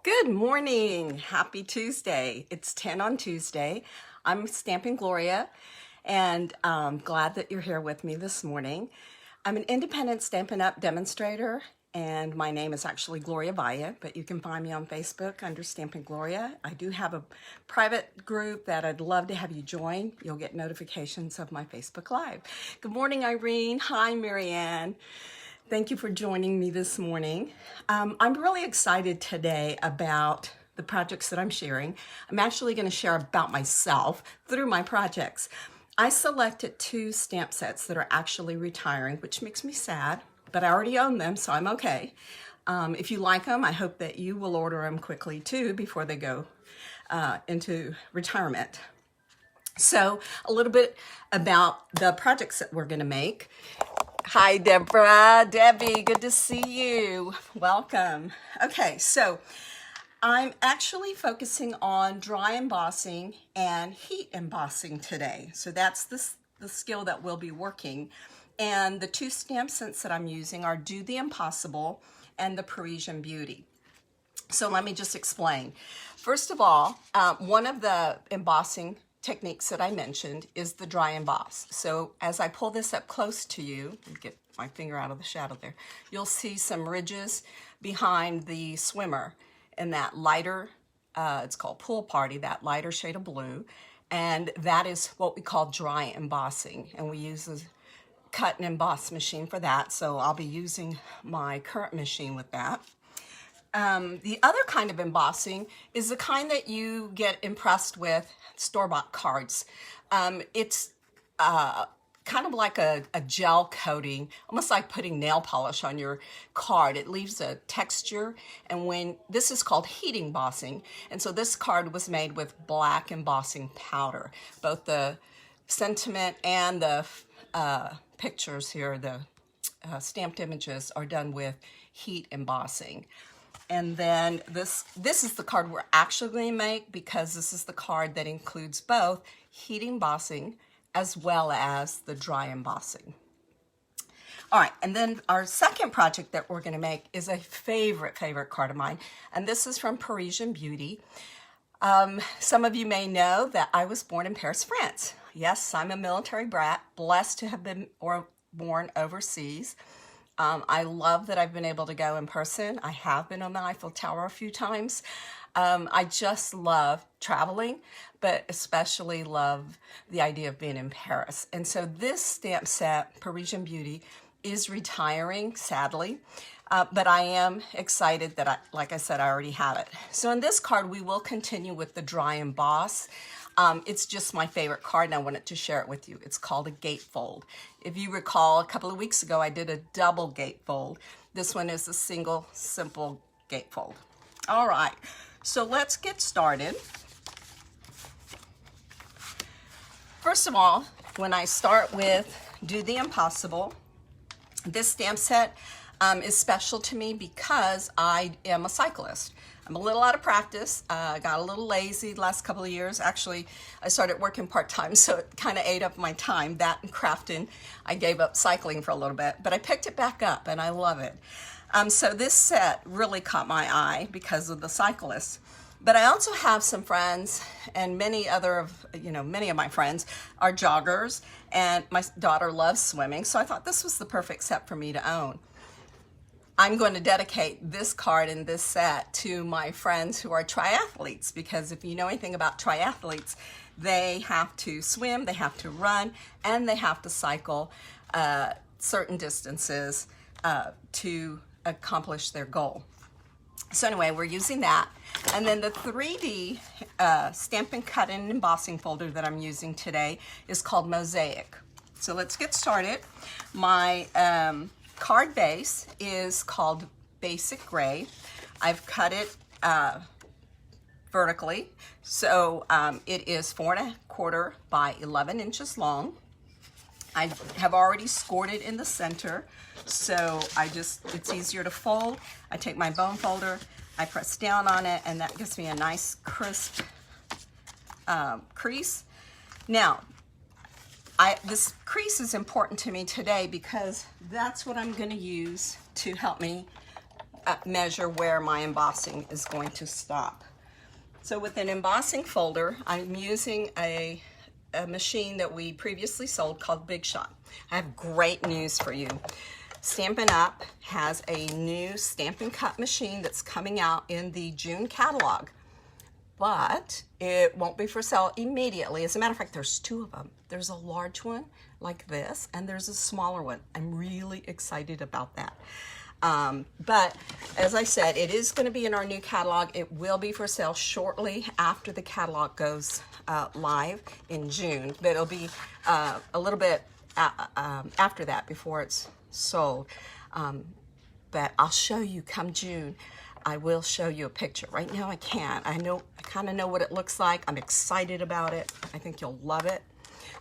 Good morning. Happy Tuesday. It's 10 on Tuesday. I'm Stampin' Gloria, and I'm glad that you're here with me this morning. I'm an independent Stampin' Up! Demonstrator, and my name is actually Gloria Valle, but you can find me on Facebook under Stampin' Gloria. I do have a private group that I'd love to have you join. You'll get notifications of my Facebook Live. Good morning, Irene. Hi, Marianne. Thank you for joining me this morning. I'm really excited today about the projects that I'm sharing. I'm actually going to share about myself through my projects. I selected 2 stamp sets that are actually retiring, which makes me sad, but I already own them, so I'm okay. If you like them, I hope that you will order them quickly too before they go into retirement. So a little bit about the projects that we're going to make. Hi, Debbie, good to see you. Welcome. Okay, so I'm actually focusing on dry embossing and heat embossing today. So that's the skill that we'll be working. And the 2 stamp sets that I'm using are Do the Impossible and the Parisian Beauty. So let me just explain. First of all, one of the embossing techniques that I mentioned is the dry emboss. So as I pull this up close to you, get my finger out of the shadow there, you'll see some ridges behind the swimmer in that lighter, it's called Pool Party, that lighter shade of blue. And that is what we call dry embossing. And we use a cut and emboss machine for that. So I'll be using my current machine with that. The other kind of embossing is the kind that you get impressed with store-bought cards. It's kind of like a gel coating, almost like putting nail polish on your card. It leaves a texture, and this is called heat embossing. And so this card was made with black embossing powder. Both the sentiment and the pictures here, the stamped images, are done with heat embossing. And then this is the card we're actually going to make, because this is the card that includes both heat embossing as well as the dry embossing. All right, and then our second project that we're going to make is a favorite card of mine, and this is from Parisian Beauty. Some of you may know that I was born in Paris, France. Yes, I'm a military brat, blessed to have been born overseas. I love that I've been able to go in person. I have been on the Eiffel Tower a few times. I just love traveling, but especially love the idea of being in Paris. And so this stamp set, Parisian Beauty, is retiring, sadly. But I am excited that, like I said, I already have it. So in this card, we will continue with the dry emboss. It's just my favorite card, and I wanted to share it with you. It's called a gatefold. If you recall, a couple of weeks ago, I did a double gatefold. This one is a single, simple gatefold. All right, so let's get started. First of all, when I start with Do the Impossible, this stamp set is special to me because I am a cyclist. I'm a little out of practice. I got a little lazy the last couple of years. Actually, I started working part-time, so it kind of ate up my time. That and crafting, I gave up cycling for a little bit, but I picked it back up, and I love it. So this set really caught my eye because of the cyclists. But I also have some friends, and many of my friends are joggers, and my daughter loves swimming, so I thought this was the perfect set for me to own. I'm going to dedicate this card and this set to my friends who are triathletes, because if you know anything about triathletes, they have to swim, they have to run, and they have to cycle certain distances to accomplish their goal. So anyway, we're using that. And then the 3D Stampin' Cut and Embossing folder that I'm using today is called Mosaic. So let's get started. My card base is called Basic Gray. I've cut it vertically, so it is 4¼ by 11 inches long. I have already scored it in the center, so it's easier to fold. I take my bone folder, I press down on it, and that gives me a nice crisp crease. Now, this crease is important to me today because that's what I'm going to use to help me measure where my embossing is going to stop. So with an embossing folder, I'm using a machine that we previously sold called Big Shot. I have great news for you. Stampin' Up! Has a new stamp and cut machine that's coming out in the June catalog, but it won't be for sale immediately. As a matter of fact, there's two of them. There's a large one like this, and there's a smaller one. I'm really excited about that. But as I said, it is going to be in our new catalog. It will be for sale shortly after the catalog goes live in June, but it'll be a little bit after that before it's sold. But I'll show you come June. I will show you a picture. Right now I can't. I kind of know what it looks like. I'm excited about it. I think you'll love it.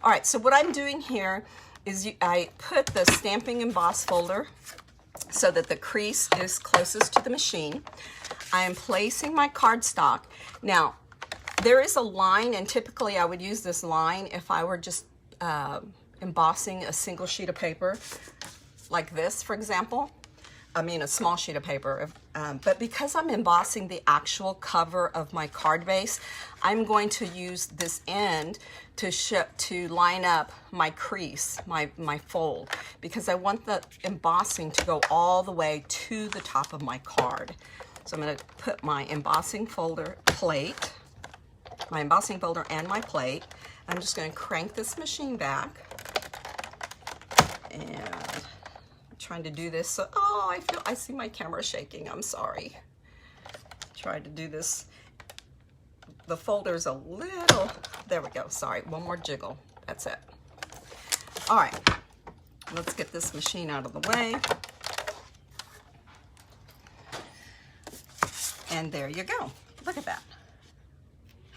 All right, so what I'm doing here is I put the Stampin' Emboss folder so that the crease is closest to the machine. I am placing my cardstock. Now, there is a line, and typically I would use this line if I were just embossing a single sheet of paper, like this, for example. I mean, a small sheet of paper. But because I'm embossing the actual cover of my card base, I'm going to use this end to line up my crease, my fold, because I want the embossing to go all the way to the top of my card. So I'm going to put my embossing folder and my plate. I'm just going to crank this machine back, and trying to do this. So, I see my camera shaking. I'm sorry. Trying to do this. The folder's a little, there we go. Sorry, one more jiggle. That's it. All right, let's get this machine out of the way. And there you go. Look at that.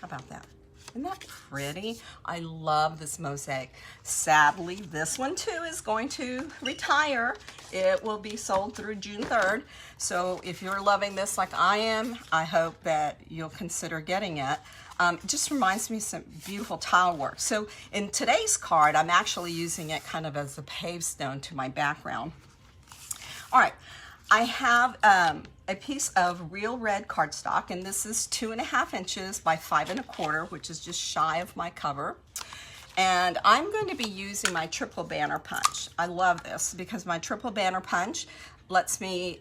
How about that? Isn't that pretty? I love this mosaic. Sadly, this one too is going to retire. It will be sold through June 3rd. So if you're loving this like I am, I hope that you'll consider getting it. It just reminds me of some beautiful tile work. So in today's card, I'm actually using it kind of as a pavestone to my background. All right. I have a piece of real red cardstock, and this is 2.5 inches by 5 1/4, which is just shy of my cover. And I'm going to be using my triple banner punch. I love this because my triple banner punch lets me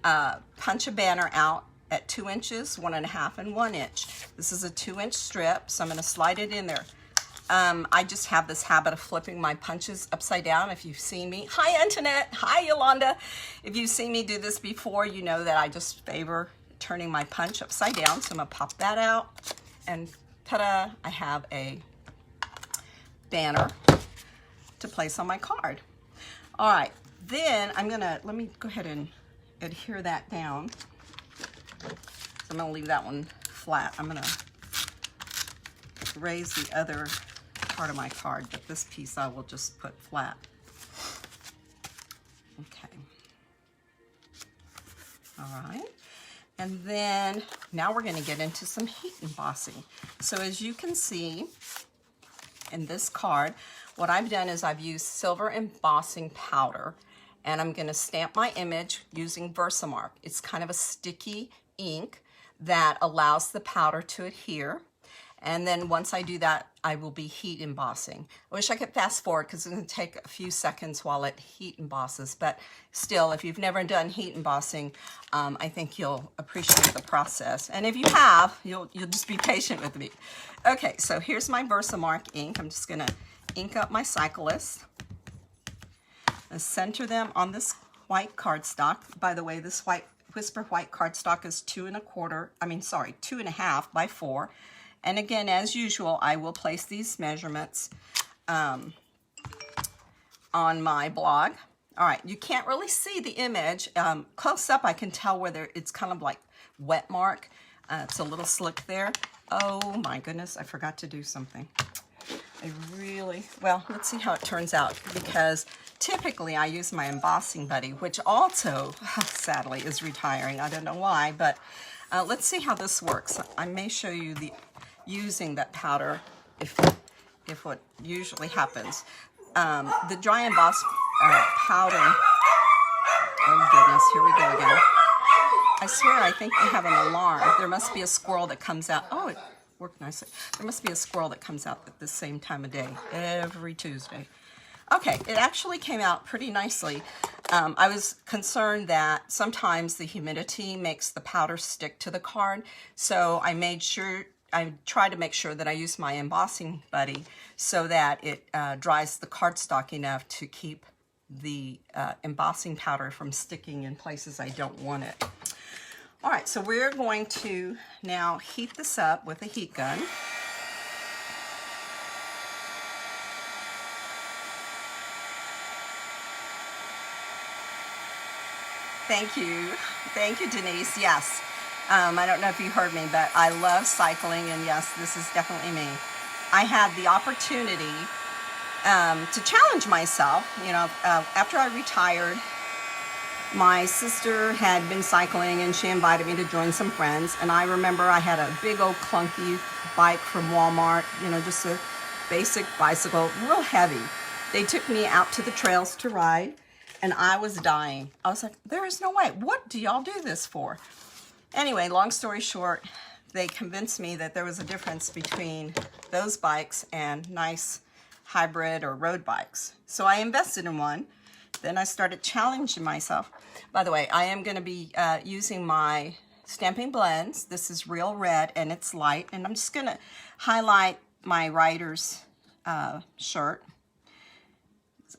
punch a banner out at 2 inches, 1 1/2, and 1 inch. This is a 2-inch strip, so I'm going to slide it in there. I just have this habit of flipping my punches upside down. If you've seen me, hi Antoinette, hi Yolanda. If you've seen me do this before, you know that I just favor turning my punch upside down. So I'm gonna pop that out, and ta-da, I have a banner to place on my card. All right, then let me go ahead and adhere that down. So I'm gonna leave that one flat. I'm gonna raise the other part of my card, but this piece I will just put flat. Okay. All right. And then now we're going to get into some heat embossing. So as you can see in this card, what I've done is I've used silver embossing powder, and I'm going to stamp my image using Versamark. It's kind of a sticky ink that allows the powder to adhere. And then once I do that, I will be heat embossing. I wish I could fast forward because it's going to take a few seconds while it heat embosses. But still, if you've never done heat embossing, I think you'll appreciate the process. And if you have, you'll just be patient with me. Okay, so here's my Versamark ink. I'm just going to ink up my cyclists and center them on this white cardstock. By the way, this Whisper white cardstock is 2.5 by 4. And again, as usual, I will place these measurements on my blog. All right, you can't really see the image. Close up, I can tell whether it's kind of like wet mark. It's a little slick there. Oh my goodness, I forgot to do something. Well, let's see how it turns out, because typically I use my embossing buddy, which also, sadly, is retiring. I don't know why, but let's see how this works. I may show you using that powder if what usually happens. The dry emboss powder, oh goodness, here we go again. I swear, I think they have an alarm. There must be a squirrel that comes out. Oh, it worked nicely. There must be a squirrel that comes out at the same time of day every Tuesday. Okay, it actually came out pretty nicely. I was concerned that sometimes the humidity makes the powder stick to the card, so I tried to make sure that I use my embossing buddy so that it dries the cardstock enough to keep the embossing powder from sticking in places I don't want it. All right, so we're going to now heat this up with a heat gun. Thank you, Denise. Yes, I don't know if you heard me, but I love cycling, and yes, this is definitely me. I had the opportunity to challenge myself. You know, after I retired, my sister had been cycling, and she invited me to join some friends. And I remember I had a big old clunky bike from Walmart. You know, just a basic bicycle, real heavy. They took me out to the trails to ride. And I was dying. I was like, there is no way. What do y'all do this for? Anyway, long story short, they convinced me that there was a difference between those bikes and nice hybrid or road bikes. So I invested in one. Then I started challenging myself. By the way, I am going to be using my Stampin' Blends. This is Real Red, and it's light. And I'm just going to highlight my rider's shirt.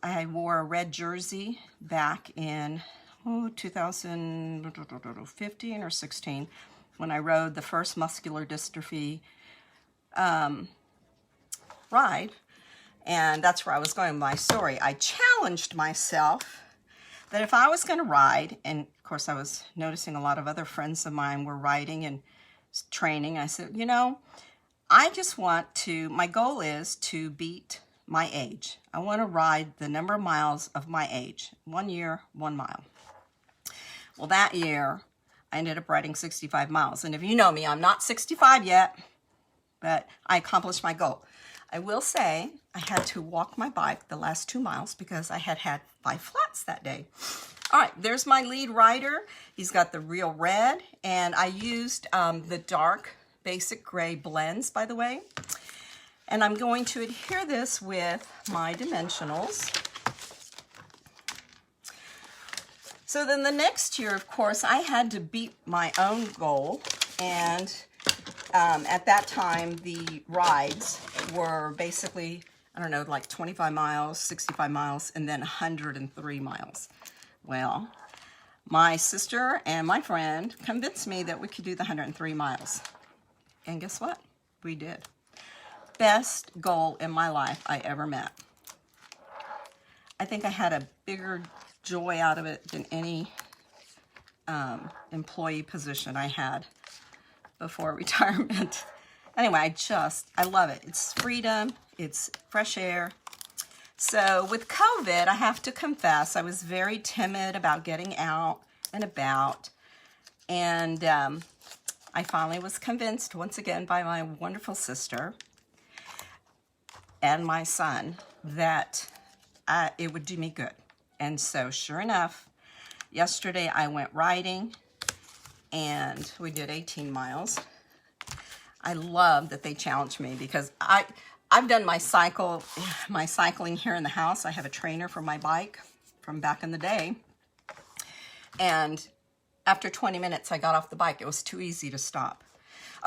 I wore a red jersey back in 2015 or 16 when I rode the first muscular dystrophy ride, and that's where I was going with my story. I challenged myself that if I was going to ride, and of course I was noticing a lot of other friends of mine were riding and training, I said, you know, I just want to, my goal is to beat my age. I want to ride the number of miles of my age. 1 year, 1 mile. Well, that year, I ended up riding 65 miles. And if you know me, I'm not 65 yet, but I accomplished my goal. I will say I had to walk my bike the last 2 miles because I had 5 flats that day. All right, there's my lead rider. He's got the Real Red, and I used the dark basic gray blends, by the way. And I'm going to adhere this with my dimensionals. So then the next year, of course, I had to beat my own goal. And at that time, the rides were basically, I don't know, like 25 miles, 65 miles, and then 103 miles. Well, my sister and my friend convinced me that we could do the 103 miles. And guess what? We did. Best goal in my life I ever met. I think I had a bigger joy out of it than any employee position I had before retirement. Anyway, I love it. It's freedom, it's fresh air. So with COVID, I have to confess, I was very timid about getting out and about. And I finally was convinced once again by my wonderful sister and my son that it would do me good. And so sure enough, yesterday I went riding and we did 18 miles. I love that they challenged me because I've done my cycling here in the house. I have a trainer for my bike from back in the day. And after 20 minutes, I got off the bike. It was too easy to stop.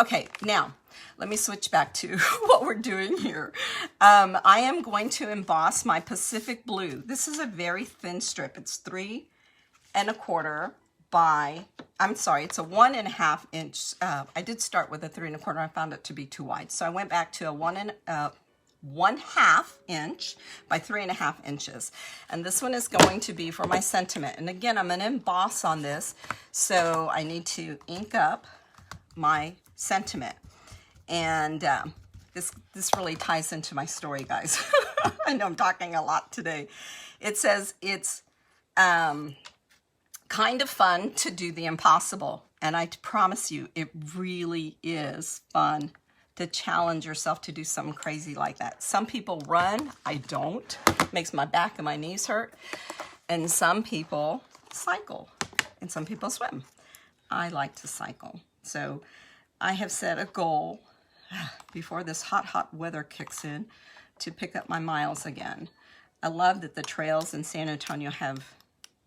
Okay, now let me switch back to what we're doing here. I am going to emboss my Pacific Blue. This is a very thin strip. It's 3 1/4 by, I'm sorry, it's a 1 1/2 inch. I did start with a 3 1/4. I found it to be too wide. So I went back to a 1 1/2 inch by 3 1/2 inches. And this one is going to be for my sentiment. And again, I'm going to emboss on this. So I need to ink up my sentiment. And this really ties into my story, guys. I know I'm talking a lot today. It says it's kind of fun to do the impossible. And I promise you, it really is fun to challenge yourself to do something crazy like that. Some people run. I don't. It makes my back and my knees hurt. And some people cycle. And some people swim. I like to cycle. So I have set a goal before this hot weather kicks in to pick up my miles again. I love that the trails in San Antonio have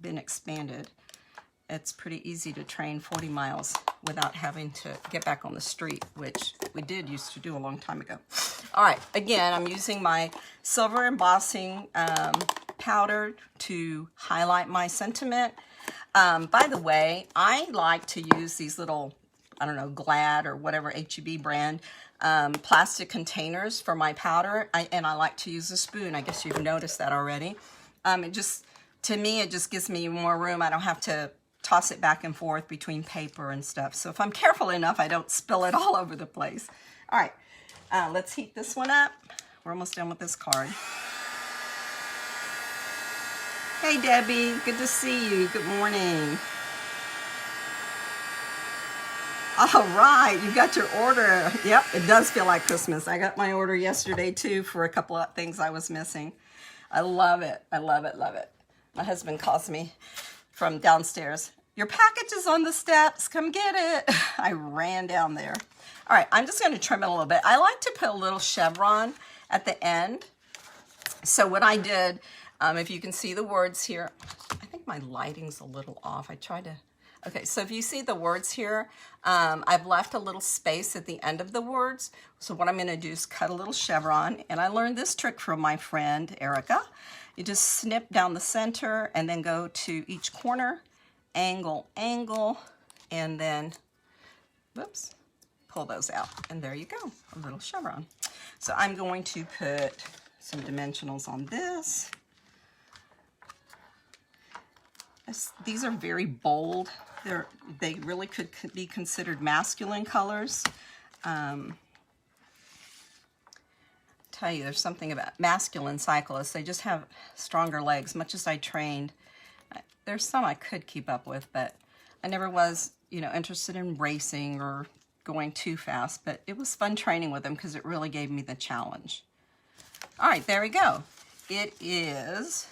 been expanded. It's pretty easy to train 40 miles without having to get back on the street, which we did used to do a long time ago. All right, again, I'm using my silver embossing powder to highlight my sentiment. By the way, I like to use these little, I don't know, Glad or whatever HEB brand plastic containers for my powder, and I like to use a spoon. I guess you've noticed that already. To me, it just gives me more room. I don't have to toss it back and forth between paper and stuff. So if I'm careful enough, I don't spill it all over the place. All right, let's heat this one up. We're almost done with this card. Hey, Debbie, good to see you. Good morning. All right, you got your order. Yep, it does feel like Christmas. I got my order yesterday too for a couple of things I was missing. I love it. I love it, love it. My husband calls me from downstairs. Your package is on the steps. Come get it. I ran down there. All right, I'm just going to trim it a little bit. I like to put a little chevron at the end. So what I did, if you can see the words here, I think my lighting's a little off. I tried to... Okay, so if you see the words here, I've left a little space at the end of the words. So what I'm gonna do is cut a little chevron, and I learned this trick from my friend, Erica. You just snip down the center and then go to each corner, angle, angle, and then, whoops, pull those out. And there you go, a little chevron. So I'm going to put some dimensionals on this. These are very bold. They really could be considered masculine colors. Tell you, there's something about masculine cyclists. They just have stronger legs. Much as I trained, there's some I could keep up with, but I never was, interested in racing or going too fast. But it was fun training with them because it really gave me the challenge. All right, there we go. It is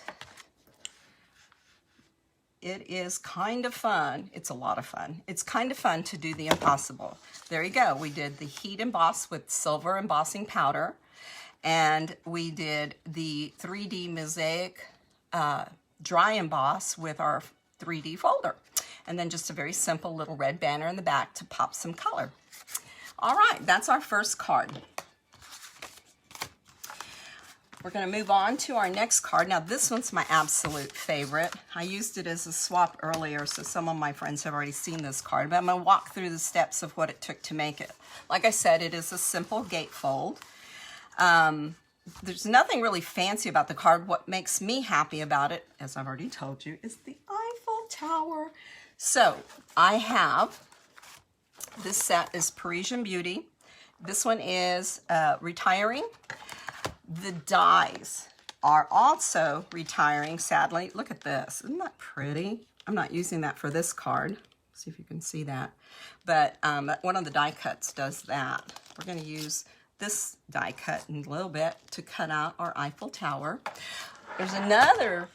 kind of fun. It's a lot of fun. It's kind of fun to do the impossible. There you go. We did the heat emboss with silver embossing powder, and we did the 3D mosaic dry emboss with our 3D folder, and then just a very simple little red banner in the back to pop some color. All right, that's our first card. We're going to move on to our next card. Now, this one's my absolute favorite. I used it as a swap earlier, so some of my friends have already seen this card, but I'm going to walk through the steps of what it took to make it. Like I said, it is a simple gatefold. There's nothing really fancy about the card. What makes me happy about it, as I've already told you, is the Eiffel Tower. So, I have, this set is Parisian Beauty. This one is Retiring. The dies are also retiring, sadly. Look at this. Isn't that pretty? I'm not using that for this card. See if you can see that. But one of the die cuts does that. We're going to use this die cut in a little bit to cut out our Eiffel Tower. There's another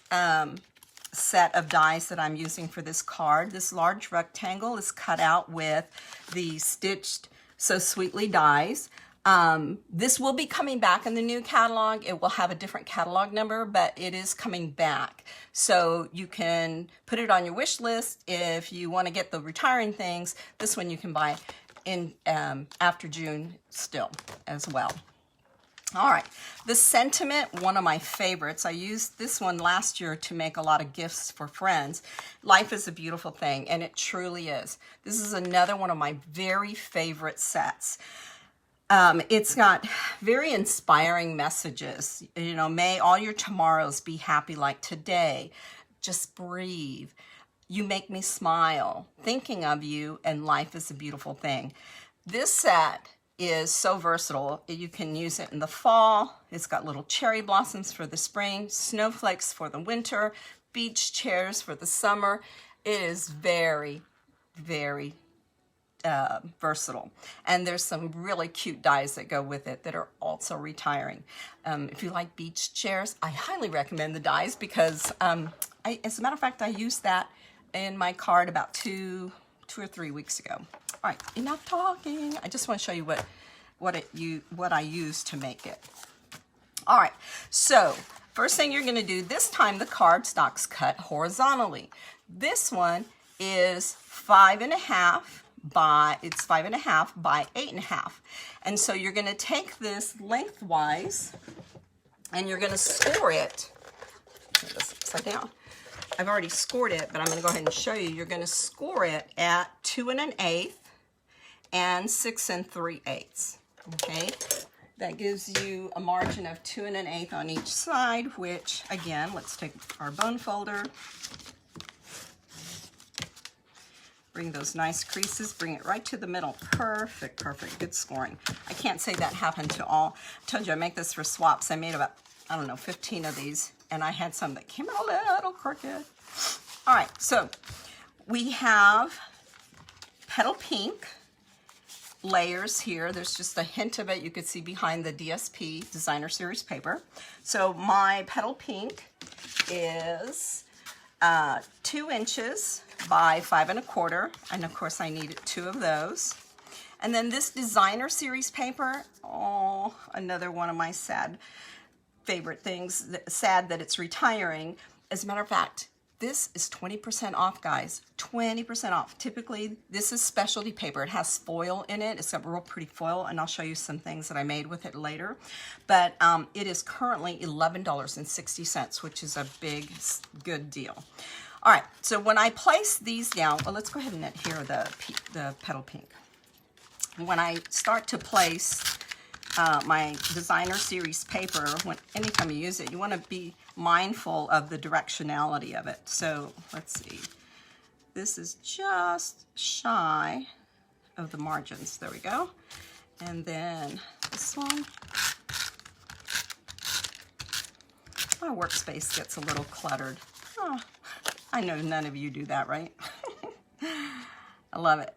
set of dies that I'm using for this card. This large rectangle is cut out with the Stitched So Sweetly dies. This will be coming back in the new catalog. It will have a different catalog number, but it is coming back. So you can put it on your wish list if you want to get the retiring things. This one you can buy in after June still as well. All right, the Sentiment, one of my favorites. I used this one last year to make a lot of gifts for friends. Life is a beautiful thing, and it truly is. This is another one of my very favorite sets. It's got very inspiring messages. May all your tomorrows be happy like today. Just breathe. You make me smile. Thinking of you, and life is a beautiful thing. This set is so versatile. You can use it in the fall. It's got little cherry blossoms for the spring, snowflakes for the winter, beach chairs for the summer. It is very, very versatile, and there's some really cute dies that go with it that are also retiring. If you like beach chairs, I highly recommend the dies because as a matter of fact, I used that in my card about two 2 or 3 weeks ago. All right, enough talking. I just want to show you what I use to make it. All right, so first thing you're going to do, this time the cardstock's cut horizontally. This one is 5.5 by 5.5 by 8.5, and so you're going to take this lengthwise and you're going to score it. Turn this upside down. I've already scored it, but I'm going to go ahead and show you. You're going to score it at 2 1/8 and 6 3/8. Okay, that gives you a margin of 2 1/8 on each side, which again, let's take our bone folder, bring those nice creases, bring it right to the middle. Perfect, perfect, good scoring. I can't say that happened to all. I told you I make this for swaps. I made about, I don't know, 15 of these, and I had some that came out a little crooked. All right, so we have Petal Pink layers here. There's just a hint of it you could see behind the DSP Designer Series paper. So my Petal Pink is 2 inches by 5 1/4, and of course I needed 2 of those. And then this Designer Series paper, oh, another one of my sad favorite things, sad that it's retiring. As a matter of fact, this is 20% off, guys. 20% off. Typically, this is specialty paper. It has foil in it. It's got real pretty foil, and I'll show you some things that I made with it later. But it is currently $11.60, which is a big, good deal. All right, so when I place these down, well, let's go ahead and adhere the Petal Pink. When I start to place my Designer Series paper, anytime you use it, you want to be mindful of the directionality of it. So let's see. This is just shy of the margins. There we go. And then this one. My workspace gets a little cluttered. Oh, I know none of you do that, right? I love it.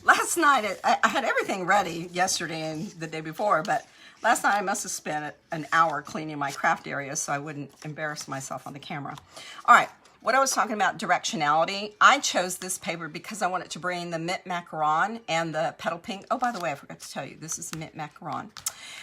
Last night, I had everything ready yesterday and the day before, but last night I must have spent an hour cleaning my craft area so I wouldn't embarrass myself on the camera. All right, what I was talking about, directionality, I chose this paper because I wanted to bring the Mint Macaron and the Petal Pink. Oh, by the way, I forgot to tell you, this is Mint Macaron.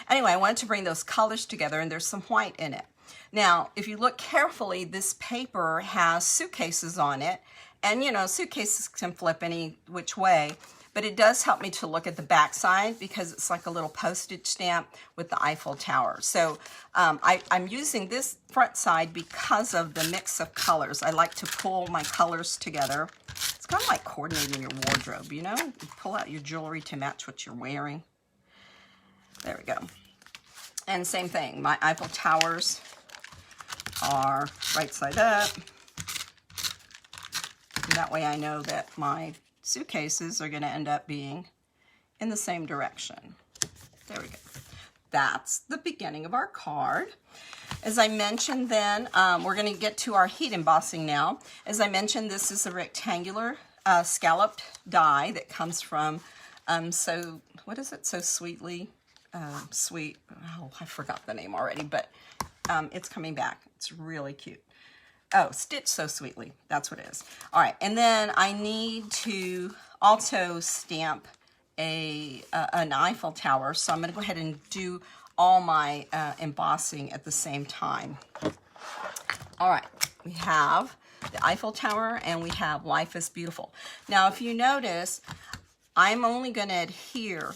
Anyway, I wanted to bring those colors together, and there's some white in it. Now, if you look carefully, this paper has suitcases on it, and you know, suitcases can flip any which way, but it does help me to look at the back side because it's like a little postage stamp with the Eiffel Tower. So I'm using this front side because of the mix of colors. I like to pull my colors together. It's kind of like coordinating your wardrobe, you know? You pull out your jewelry to match what you're wearing. There we go. And same thing, my Eiffel Towers are right side up. And that way I know that my suitcases are going to end up being in the same direction. There we go. That's the beginning of our card. As I mentioned then, we're going to get to our heat embossing now. As I mentioned, this is a rectangular scalloped die that comes from So Sweetly Sweet. Oh, I forgot the name already, but it's coming back. It's really cute. Oh, Stitch So Sweetly. That's what it is. All right, and then I need to also stamp an Eiffel Tower, so I'm going to go ahead and do all my embossing at the same time. All right, we have the Eiffel Tower and we have Life is Beautiful. Now, if you notice, I'm only going to adhere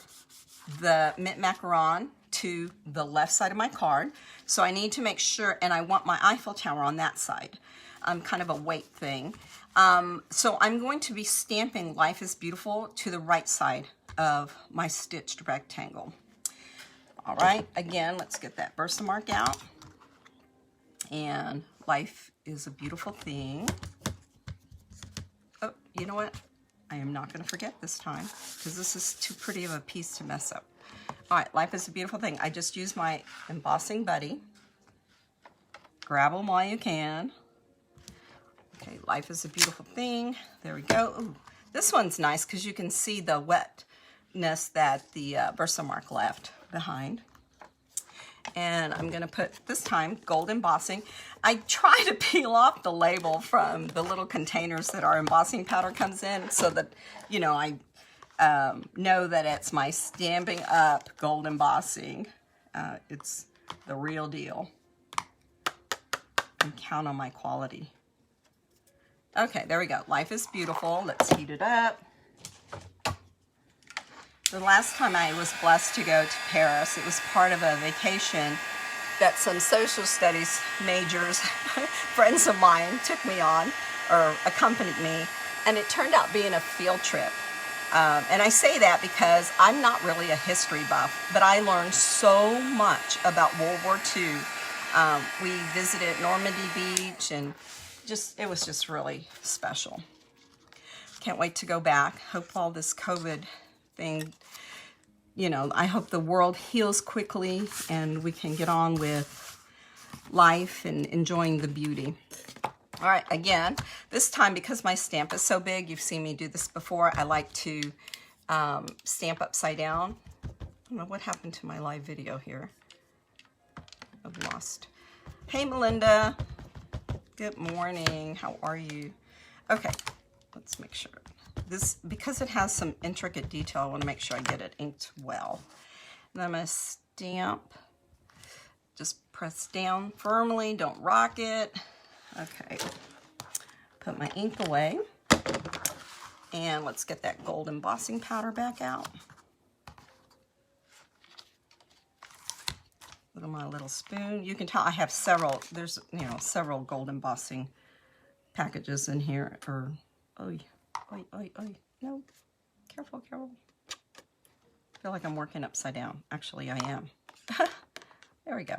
the Mint Macaron to the left side of my card. So I need to make sure, and I want my Eiffel Tower on that side. Kind of a weight thing. So I'm going to be stamping Life is Beautiful to the right side of my stitched rectangle. All right, again, let's get that Versamark out. And Life is a Beautiful Thing. Oh, you know what? I am not going to forget this time because this is too pretty of a piece to mess up. All right, Life is a Beautiful Thing. I just used my embossing buddy. Grab them while you can. Okay, Life is a Beautiful Thing. There we go. Ooh, this one's nice because you can see the wetness that the Versamark left behind. And I'm gonna put, this time, gold embossing. I try to peel off the label from the little containers that our embossing powder comes in so that, you know, I know that it's my Stampin' Up! Gold embossing. It's the real deal. And count on my quality. Okay, there we go. Life is beautiful. Let's heat it up. The last time I was blessed to go to Paris, it was part of a vacation that some social studies majors, friends of mine, took me on or accompanied me, and it turned out being a field trip. And I say that because I'm not really a history buff, but I learned so much about World War II. We visited Normandy Beach, and it was just really special. Can't wait to go back. Hope all this COVID thing, you know, I hope the world heals quickly and we can get on with life and enjoying the beauty. All right, again, this time because my stamp is so big, you've seen me do this before, I like to stamp upside down. I don't know what happened to my live video here. I've lost. Hey, Melinda. Good morning. How are you? Okay, let's make sure. This, because it has some intricate detail, I want to make sure I get it inked well. And I'm going to stamp. Just press down firmly. Don't rock it. Okay. Put my ink away. And let's get that gold embossing powder back out. Look at my little spoon. You can tell I have several. There's, you know, several gold embossing packages in here. Or, oh, oi, oi, oi. No, careful, careful. I feel like I'm working upside down. Actually, I am. There we go.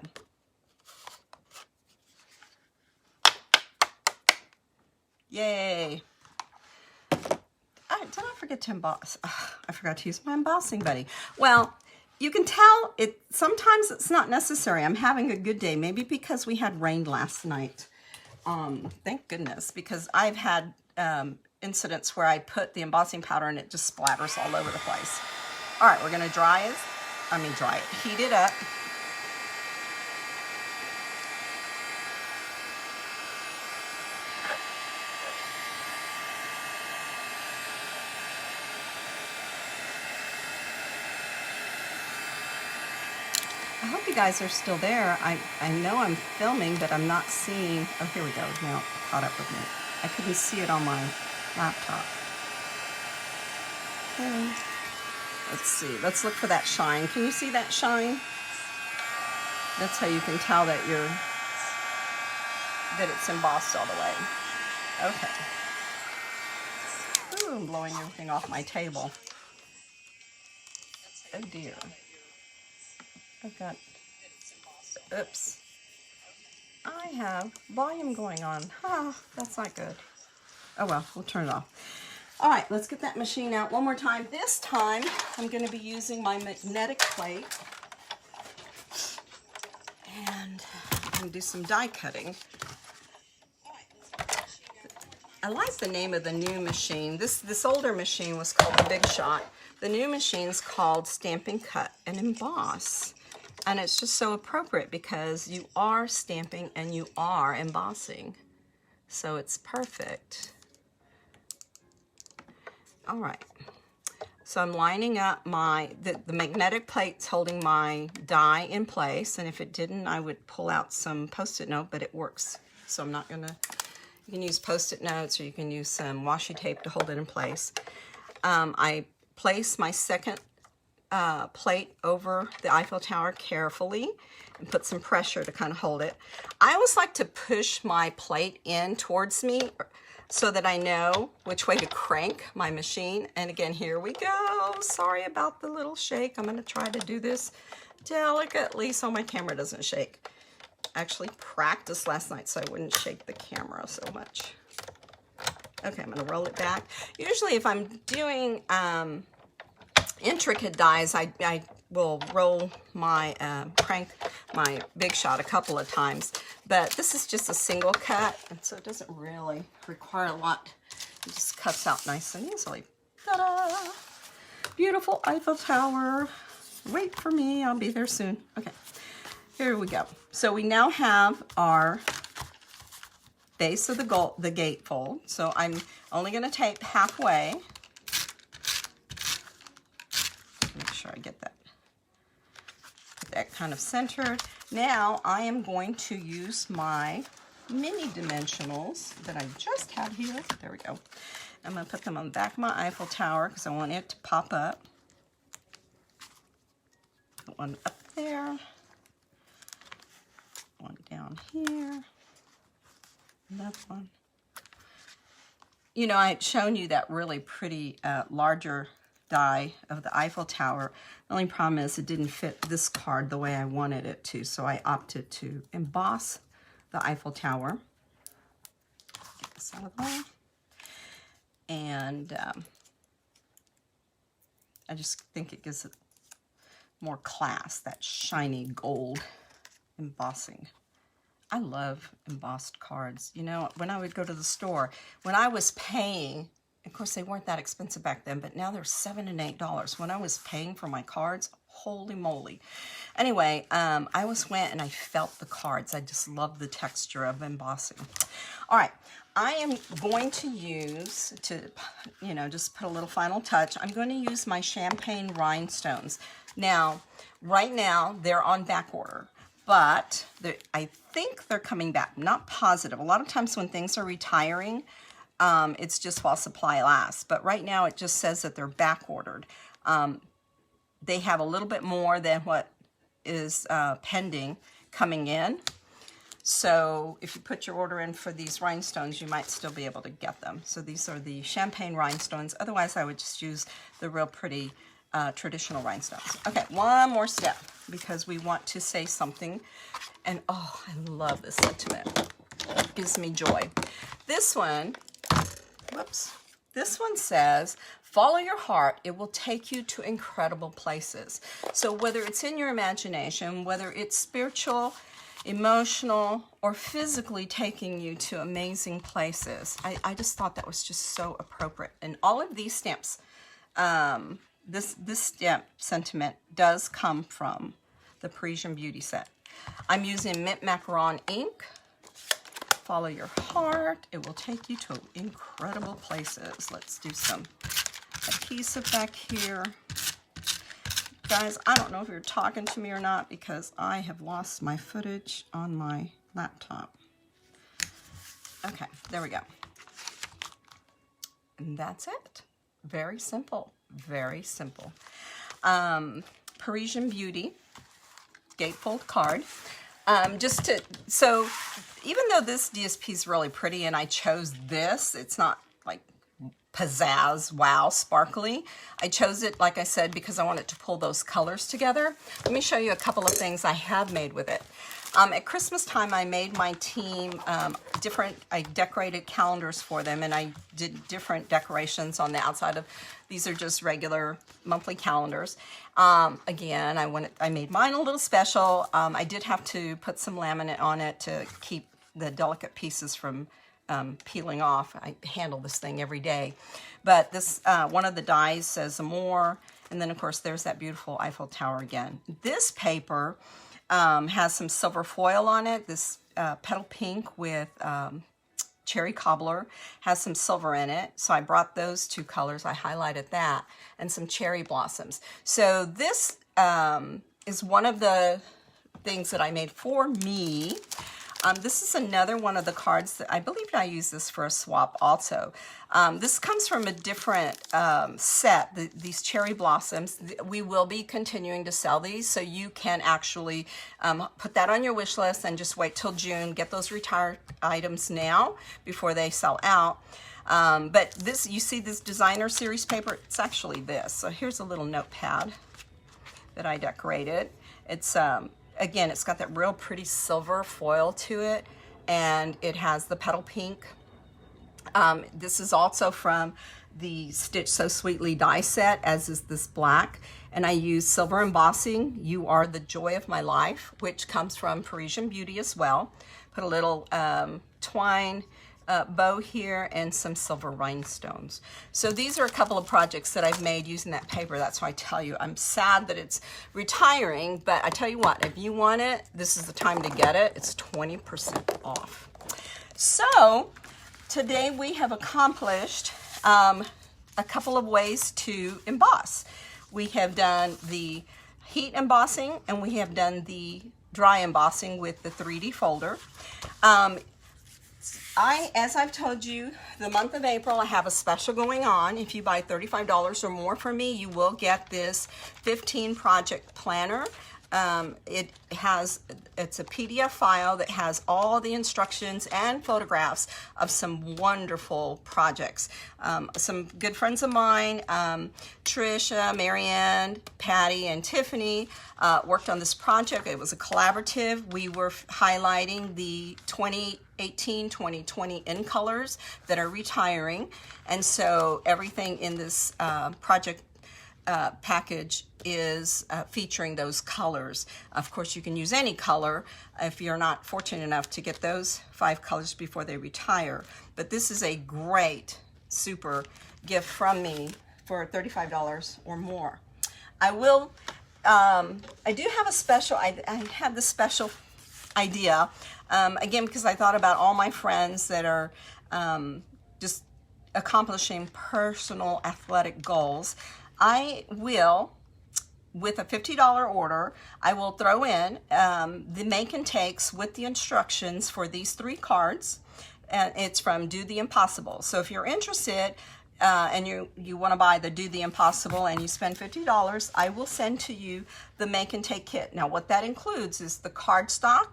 Yay. Did I forget to emboss? Oh, I forgot to use my embossing buddy. Well, you can tell it. Sometimes it's not necessary. I'm having a good day. Maybe because we had rain last night. Thank goodness, because I've had incidents where I put the embossing powder and it just splatters all over the place. All right, we're gonna heat it up. I hope you guys are still there. I know I'm filming, but I'm not seeing, oh, here we go, now it caught up with me. I couldn't see it on my laptop. Okay. Let's see, let's look for that shine. Can you see that shine? That's how you can tell that it's embossed all the way. Okay. Ooh, I'm blowing everything off my table. Oh dear. I've got, oops. I have volume going on. Ah, that's not good. Oh well, we'll turn it off. All right, let's get that machine out one more time. This time, I'm going to be using my magnetic plate. And I'm going to do some die cutting. I like the name of the new machine. This older machine was called the Big Shot. The new machine's called Stampin' Cut and Emboss. And it's just so appropriate because you are stamping and you are embossing. So it's perfect. All right. So I'm lining up the magnetic plate's holding my die in place. And if it didn't, I would pull out some Post-it note, but it works. So I'm not gonna, you can use Post-it notes or you can use some washi tape to hold it in place. I place my second plate over the Eiffel Tower carefully and put some pressure to kind of hold it. I always like to push my plate in towards me so that I know which way to crank my machine. And again, here we go. Sorry about the little shake. I'm going to try to do this delicately so my camera doesn't shake. I actually practiced last night so I wouldn't shake the camera so much. Okay, I'm going to roll it back. Usually if I'm doing intricate dies, I will roll my crank my Big Shot a couple of times, but this is just a single cut, and so it doesn't really require a lot. It just cuts out nice and easily. Ta-da! Beautiful Eiffel Tower. Wait for me, I'll be there soon. Okay, Here we go. So we now have our base of the gatefold. So I'm only going to tape halfway. Make sure I get that kind of centered. Now I am going to use my mini dimensionals that I just had here. There we go. I'm going to put them on the back of my Eiffel Tower because I want it to pop up. Put one up there. One down here. That one. You know, I had shown you that really pretty larger die of the Eiffel Tower. The only problem is it didn't fit this card the way I wanted it to, so I opted to emboss the Eiffel Tower. Get this out of the way. And I just think it gives it more class, that shiny gold embossing. I love embossed cards. You know, when I would go to the store, when I was paying, of course they weren't that expensive back then, but now they're $7 and $8. When I was paying for my cards, holy moly. Anyway, I always went and I felt the cards. I just love the texture of embossing. All right, I am going to use, you know, just put a little final touch, I'm going to use my champagne rhinestones. Now, right now, they're on back order, but I think they're coming back. Not positive. A lot of times when things are retiring, it's just while supply lasts. But right now, it just says that they're back ordered. They have a little bit more than what is pending coming in. So if you put your order in for these rhinestones, you might still be able to get them. So these are the champagne rhinestones. Otherwise, I would just use the real pretty traditional rhinestones. Okay, one more step because we want to say something. And oh, I love this sentiment. It gives me joy. This one, whoops, this one says, follow your heart, it will take you to incredible places. So whether it's in your imagination, whether it's spiritual, emotional, or physically taking you to amazing places, I just thought that was just so appropriate. And all of these stamps, this stamp sentiment does come from the Parisian Beauty set. I'm using Mint Macaron ink. Follow your heart. It will take you to incredible places. Let's do some adhesive back here. Guys, I don't know if you're talking to me or not because I have lost my footage on my laptop. Okay, there we go. And that's it. Very simple. Very simple. Parisian Beauty gatefold card. So even though this DSP is really pretty and I chose this, it's not like pizzazz, wow, sparkly. I chose it, like I said, because I wanted to pull those colors together. Let me show you a couple of things I have made with it. At Christmas time, I made my team I decorated calendars for them, and I did different decorations on the outside of, these are just regular monthly calendars. Again, I made mine a little special. I did have to put some laminate on it to keep the delicate pieces from peeling off. I handle this thing every day. But this, one of the dies says Amour, and then of course there's that beautiful Eiffel Tower again. This paper has some silver foil on it. This petal pink with cherry cobbler has some silver in it. So I brought those two colors. I highlighted that, and some cherry blossoms. So this is one of the things that I made for me. This is another one of the cards that I believe I use this for a swap also. This comes from a different set, these cherry blossoms. We will be continuing to sell these, so you can actually put that on your wish list and just wait till June. Get those retired items now before they sell out. But this, you see this designer series paper, it's actually this. So here's a little notepad that I decorated. It's again, it's got that real pretty silver foil to it, and it has the petal pink. This is also from the Stitch So Sweetly die set, as is this black. And I use silver embossing, You Are the Joy of My Life, which comes from Parisian Beauty as well. Put a little twine bow here and some silver rhinestones. So these are a couple of projects that I've made using that paper. That's why I tell you I'm sad that it's retiring, but I tell you what, if you want it, this is the time to get it. It's 20% off. So today we have accomplished a couple of ways to emboss. We have done the heat embossing and we have done the dry embossing with the 3D folder. As I've told you, the month of April, I have a special going on. If you buy $35 or more from me, you will get this 15 project planner. It's a PDF file that has all the instructions and photographs of some wonderful projects. Some good friends of mine, Trisha, Marianne, Patty, and Tiffany worked on this project. It was a collaborative. We were highlighting the 2018-2020 in colors that are retiring, and so everything in this project package is featuring those colors. Of course, you can use any color if you're not fortunate enough to get those 5 colors before they retire. But this is a great, super gift from me for $35 or more. I do have a special, I had this special idea, again, because I thought about all my friends that are just accomplishing personal athletic goals. I will, with a $50 order, I will throw in the make and takes with the instructions for these 3 cards. And it's from Do the Impossible. So if you're interested and you want to buy the Do the Impossible and you spend $50, I will send to you the make and take kit. Now what that includes is the cardstock,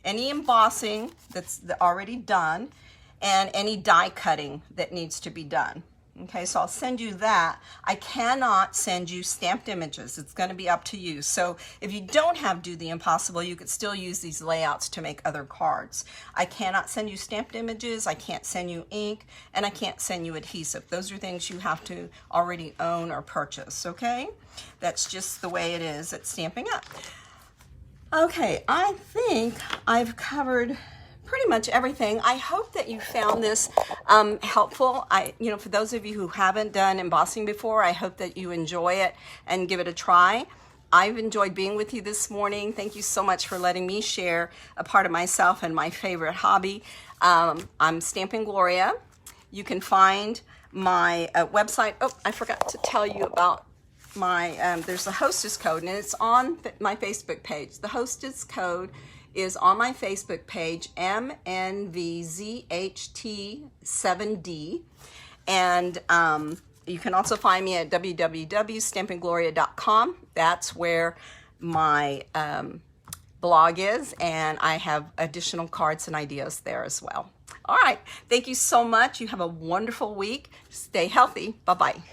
any embossing that's already done, and any die cutting that needs to be done. Okay, so I'll send you that. I cannot send you stamped images. It's going to be up to you. So if you don't have Do the Impossible, you could still use these layouts to make other cards. I cannot send you stamped images. I can't send you ink, and I can't send you adhesive. Those are things you have to already own or purchase, okay? That's just the way it is at Stampin' Up. Okay, I think I've covered pretty much everything. I hope that you found this helpful. For those of you who haven't done embossing before, I hope that you enjoy it and give it a try. I've enjoyed being with you this morning. Thank you so much for letting me share a part of myself and my favorite hobby. I'm Stampin' Gloria. You can find my website. Oh, I forgot to tell you about my, there's a hostess code, and it's on my Facebook page. The hostess code is on my Facebook page, MNVZHT7D. And you can also find me at www.stampinggloria.com. That's where my blog is, and I have additional cards and ideas there as well. All right, thank you so much. You have a wonderful week. Stay healthy. Bye-bye.